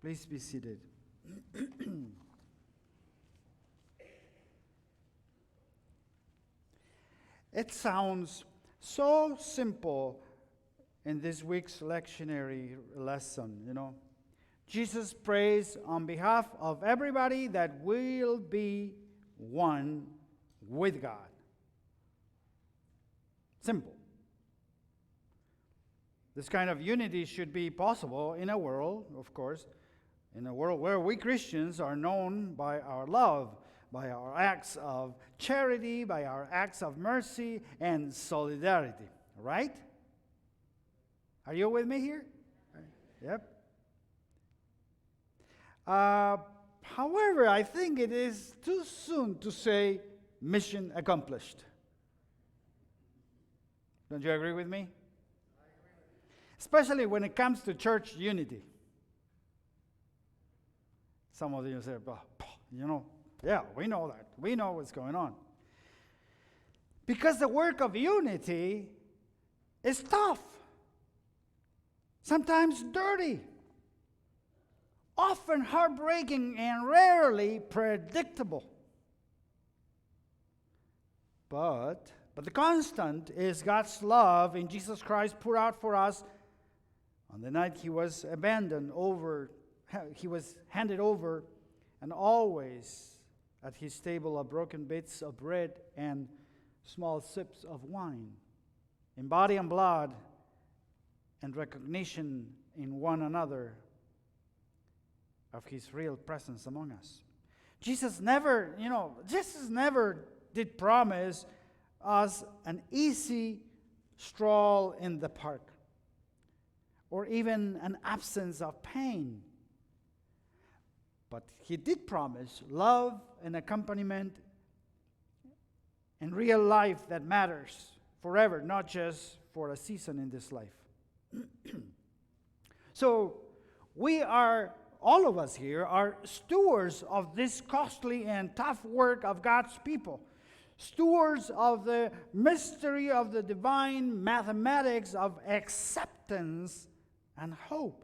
Please be seated. It sounds so simple in this week's lectionary lesson, Jesus prays on behalf of everybody that will be one with God. Simple. This kind of unity should be possible in a world, of course, in a world where we Christians are known by our love, by our acts of charity, by our acts of mercy and solidarity. Right? Are you with me here? Yep. However, I think it is too soon to say mission accomplished. Don't you agree with me? Especially when it comes to church unity. Some of you say, yeah, we know that. We know what's going on. Because the work of unity is tough, sometimes dirty, often heartbreaking, and rarely predictable. But the constant is God's love in Jesus Christ poured out for us on the night he was handed over, and always at his table of broken bits of bread and small sips of wine, in body and blood, and recognition in one another of his real presence among us. Jesus never did promise us an easy stroll in the park, or even an absence of pain. But he did promise love and accompaniment and real life that matters forever, not just for a season in this life. So all of us here are stewards of this costly and tough work of God's people. Stewards of the mystery of the divine mathematics of acceptance and hope.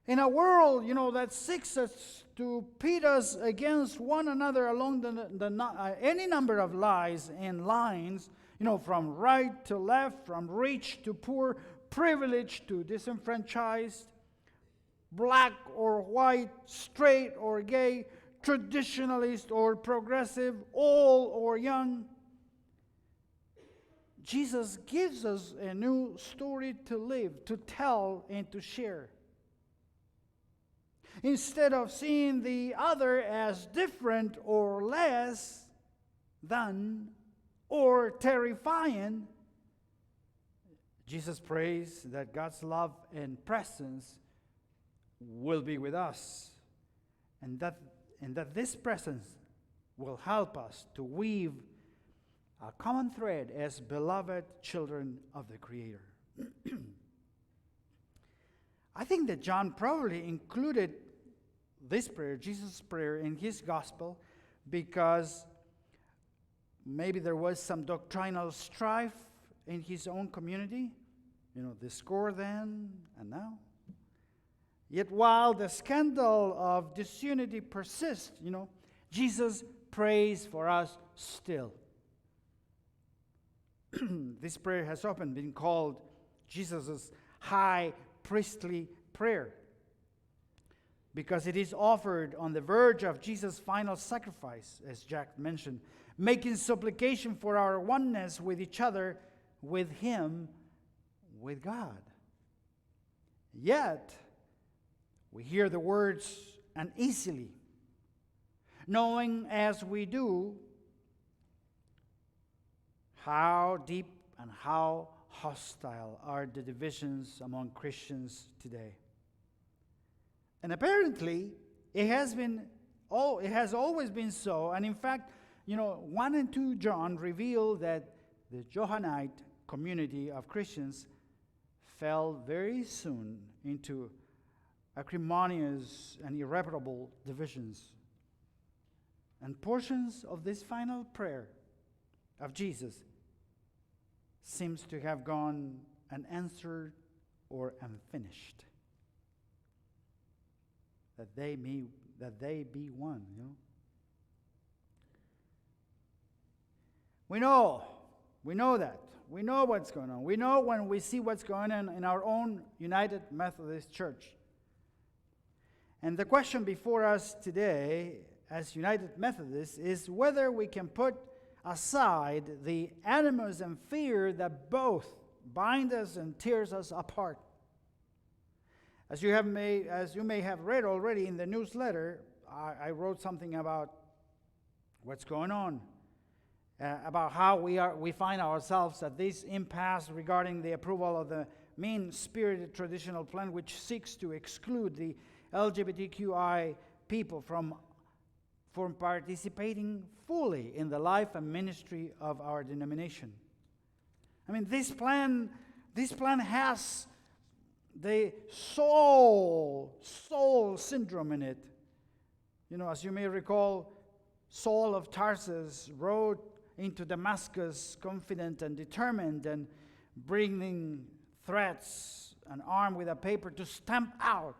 In a world, that seeks us to pit us against one another along any number of lies and lines, from right to left, from rich to poor, privileged to disenfranchised, black or white, straight or gay, traditionalist or progressive, old or young. Jesus gives us a new story to live, to tell, and to share. Instead of seeing the other as different or less than or terrifying, Jesus prays that God's love and presence will be with us, and that this presence will help us to weave a common thread as beloved children of the Creator. I think that John probably included this prayer, Jesus' prayer, in his gospel because maybe there was some doctrinal strife in his own community. The score then and now. Yet while the scandal of disunity persists, Jesus prays for us still. This prayer has often been called Jesus' high priestly prayer, because it is offered on the verge of Jesus' final sacrifice, as Jack mentioned, making supplication for our oneness with each other, with Him, with God. Yet, we hear the words uneasily, knowing as we do how deep and how hostile are the divisions among Christians today. And apparently, it has always been so. And in fact, 1 and 2 John reveal that the Johannite community of Christians fell very soon into acrimonious and irreparable divisions. And portions of this final prayer of Jesus seems to have gone unanswered or unfinished. that they be one, you know. We know that. We know what's going on. We know when we see what's going on in our own United Methodist Church. And the question before us today as United Methodists is whether we can put aside the animus and fear that both bind us and tears us apart. As you may have read already in the newsletter, I wrote something about what's going on, about how we find ourselves at this impasse regarding the approval of the mean-spirited traditional plan, which seeks to exclude the LGBTQI people from participating fully in the life and ministry of our denomination. I mean, this plan has the Saul syndrome in it. You know, as you may recall, Saul of Tarsus rode into Damascus confident and determined and bringing threats and armed with a paper to stamp out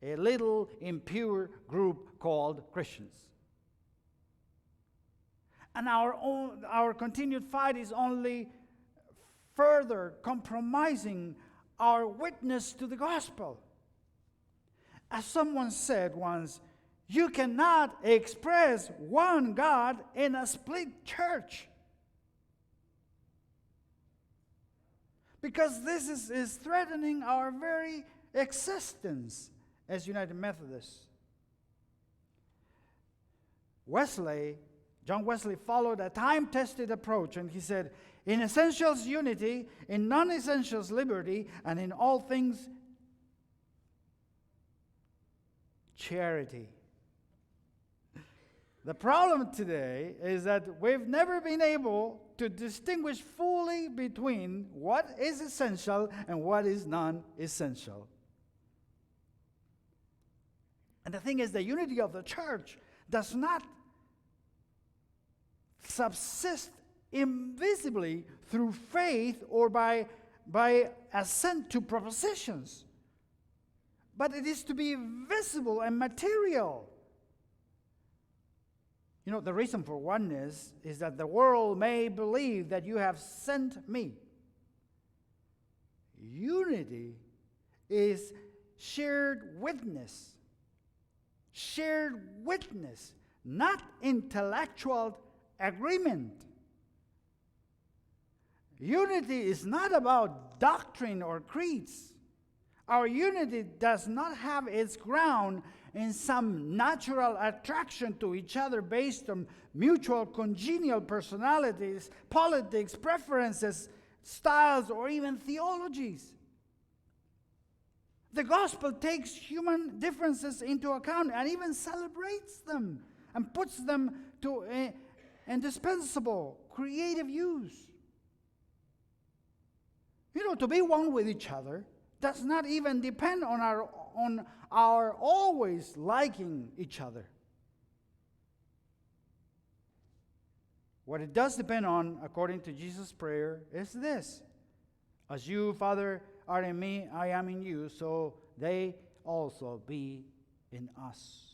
a little impure group called Christians. And our continued fight is only further compromising our witness to the gospel. As someone said once, you cannot express one God in a split church. Because this is threatening our very existence as United Methodists. John Wesley followed a time-tested approach, and he said, in essentials unity, in non-essentials liberty, and in all things charity. The problem today is that we've never been able to distinguish fully between what is essential and what is non-essential. And the thing is, the unity of the church does not subsist invisibly through faith or by assent to propositions, but it is to be visible and material. You know, the reason for oneness is that the world may believe that you have sent me. Unity is shared witness, not intellectual agreement. Unity is not about doctrine or creeds. Our unity does not have its ground in some natural attraction to each other based on mutual congenial personalities, politics, preferences, styles, or even theologies. The gospel takes human differences into account and even celebrates them and puts them to indispensable creative use. You know, to be one with each other does not even depend on our always liking each other. What it does depend on, according to Jesus' prayer, is this: as you, Father, are in me, I am in you, so they also be in us.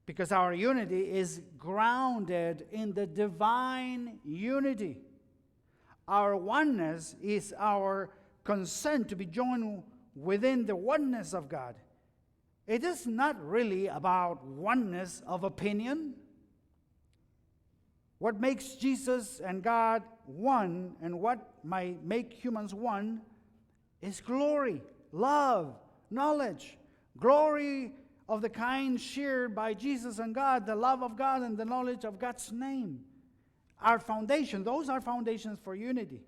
Because our unity is grounded in the divine unity. Our oneness is our consent to be joined within the oneness of God. It is not really about oneness of opinion. What makes Jesus and God one, and what might make humans one, is glory, love, knowledge. Glory of the kind shared by Jesus and God, the love of God and the knowledge of God's name. Our foundation, those are foundations for unity.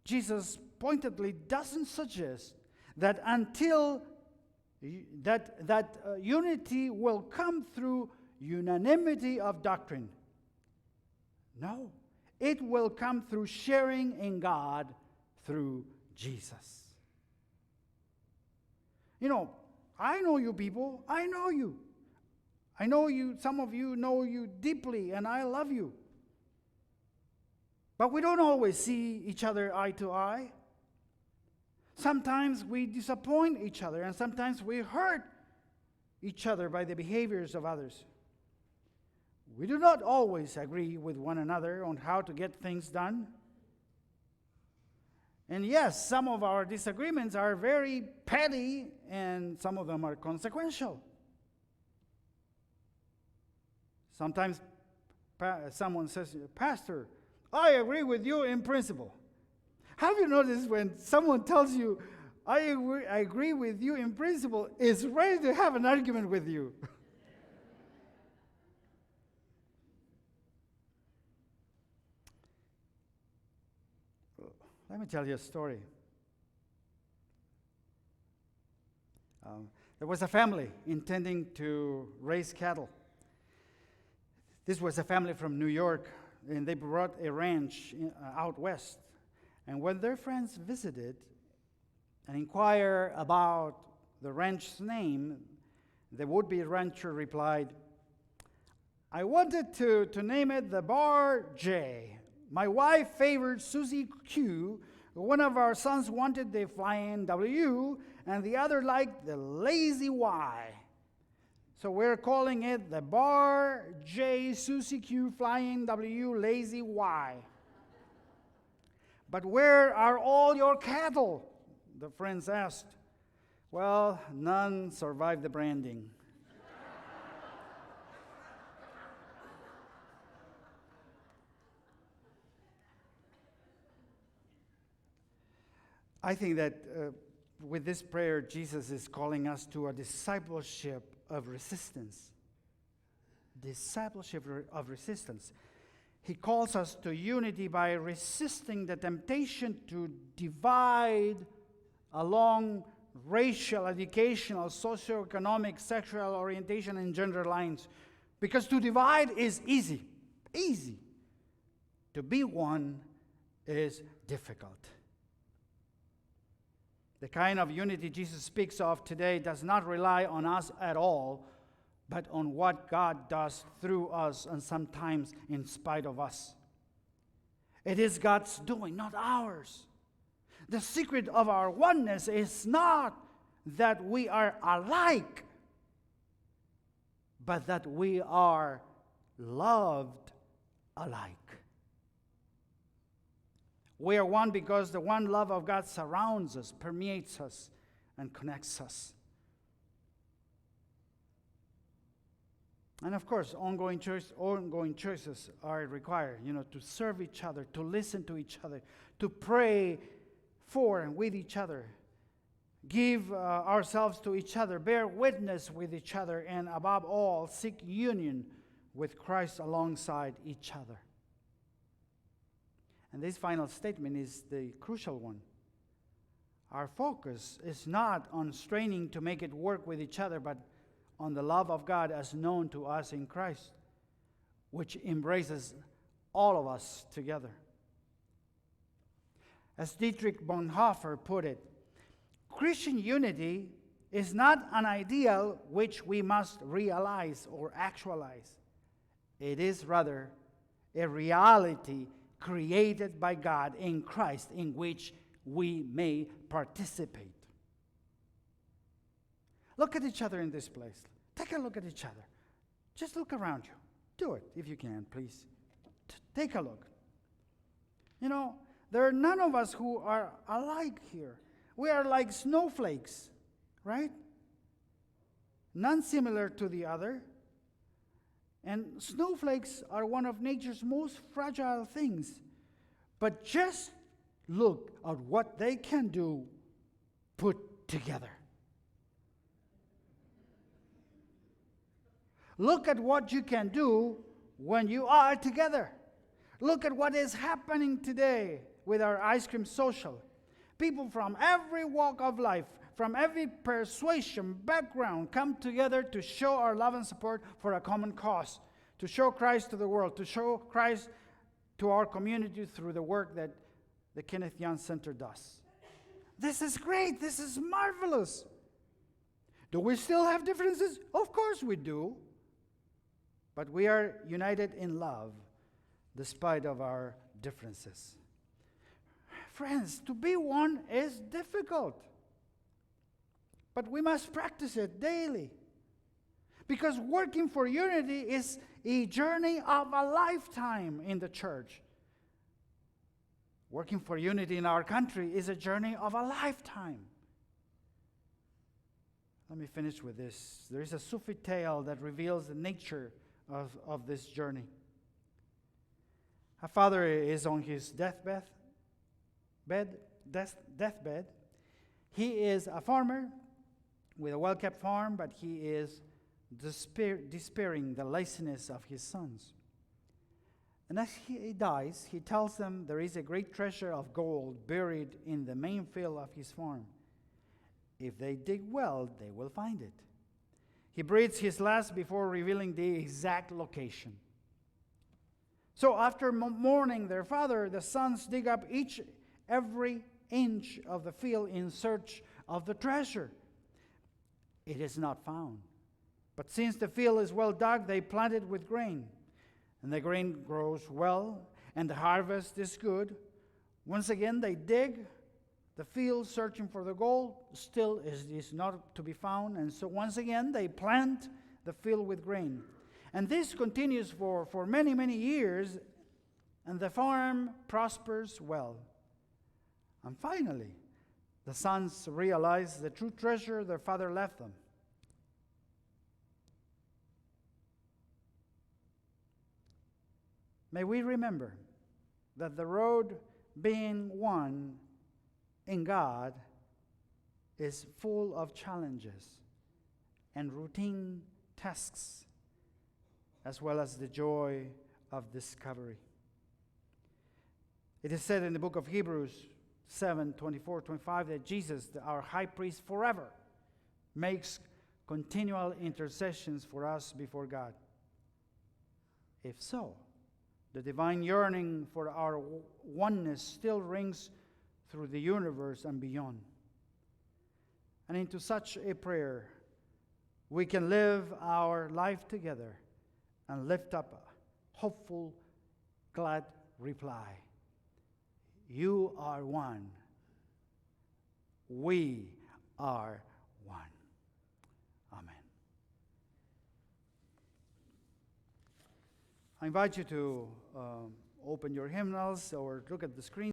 Jesus pointedly doesn't suggest that until unity will come through unanimity of doctrine. No, it will come through sharing in God through Jesus. You know, I know you people. I know you. I know you, some of you know you deeply, and I love you. But we don't always see each other eye to eye. Sometimes we disappoint each other, and sometimes we hurt each other by the behaviors of others. We do not always agree with one another on how to get things done. And yes, some of our disagreements are very petty, and some of them are consequential. Sometimes someone says, "Pastor, I agree with you in principle." Have you noticed when someone tells you, I agree with you in principle, is ready to have an argument with you? Let me tell you a story. There was a family intending to raise cattle. This was a family from New York, and they brought a ranch out west. And when their friends visited and inquired about the ranch's name, the would-be rancher replied, "I wanted to name it the Bar J. My wife favored Susie Q. One of our sons wanted the Flying W, and the other liked the Lazy Y. So we're calling it the Bar J Susie Q Flying W Lazy Y." "But where are all your cattle?" the friends asked. "Well, none survived the branding." I think that with this prayer, Jesus is calling us to a discipleship of resistance. Discipleship of resistance. He calls us to unity by resisting the temptation to divide along racial, educational, socioeconomic, sexual orientation, and gender lines. Because to divide is easy. Easy. To be one is difficult. The kind of unity Jesus speaks of today does not rely on us at all, but on what God does through us and sometimes in spite of us. It is God's doing, not ours. The secret of our oneness is not that we are alike, but that we are loved alike. We are one because the one love of God surrounds us, permeates us, and connects us. And of course, ongoing choices are required, to serve each other, to listen to each other, to pray for and with each other, give ourselves to each other, bear witness with each other, and above all, seek union with Christ alongside each other. And this final statement is the crucial one. Our focus is not on straining to make it work with each other, but on the love of God as known to us in Christ, which embraces all of us together. As Dietrich Bonhoeffer put it, Christian unity is not an ideal which we must realize or actualize. It is rather a reality created by God in Christ, in which we may participate. Look at each other in this place. Take a look at each other. Just look around you. Do it if you can, please. Take a look. There are none of us who are alike here. We are like snowflakes, right? None similar to the other. And snowflakes are one of nature's most fragile things. But just look at what they can do put together. Look at what you can do when you are together. Look at what is happening today with our ice cream social. People from every walk of life, from every persuasion, background, come together to show our love and support for a common cause, to show Christ to the world, to show Christ to our community through the work that the Kenneth Young Center does. This is great. This is marvelous. Do we still have differences? Of course we do. But we are united in love despite of our differences. Friends, to be one is difficult. But we must practice it daily. Because working for unity is a journey of a lifetime in the church. Working for unity in our country is a journey of a lifetime. Let me finish with this. There is a Sufi tale that reveals the nature of this journey. A father is on his deathbed. He is a farmer with a well-kept farm, but he is despairing the laziness of his sons. And as he dies, he tells them there is a great treasure of gold buried in the main field of his farm. If they dig well, they will find it. He breathes his last before revealing the exact location. So after mourning their father, the sons dig up every inch of the field in search of the treasure. It is not found. But since the field is well dug, they plant it with grain. And the grain grows well, and the harvest is good. Once again, they dig the field searching for the gold. Still is not to be found. And so once again, they plant the field with grain. And this continues for many, many years, and the farm prospers well. And finally, the sons realize the true treasure their father left them. May we remember that the road being one in God is full of challenges and routine tasks, as well as the joy of discovery. It is said in the book of Hebrews 7:24-25 that Jesus, our high priest forever, makes continual intercessions for us before God. If so, the divine yearning for our oneness still rings through the universe and beyond. And into such a prayer, we can live our life together and lift up a hopeful, glad reply. You are one. We are one. Amen. I invite you to open your hymnals or look at the screen.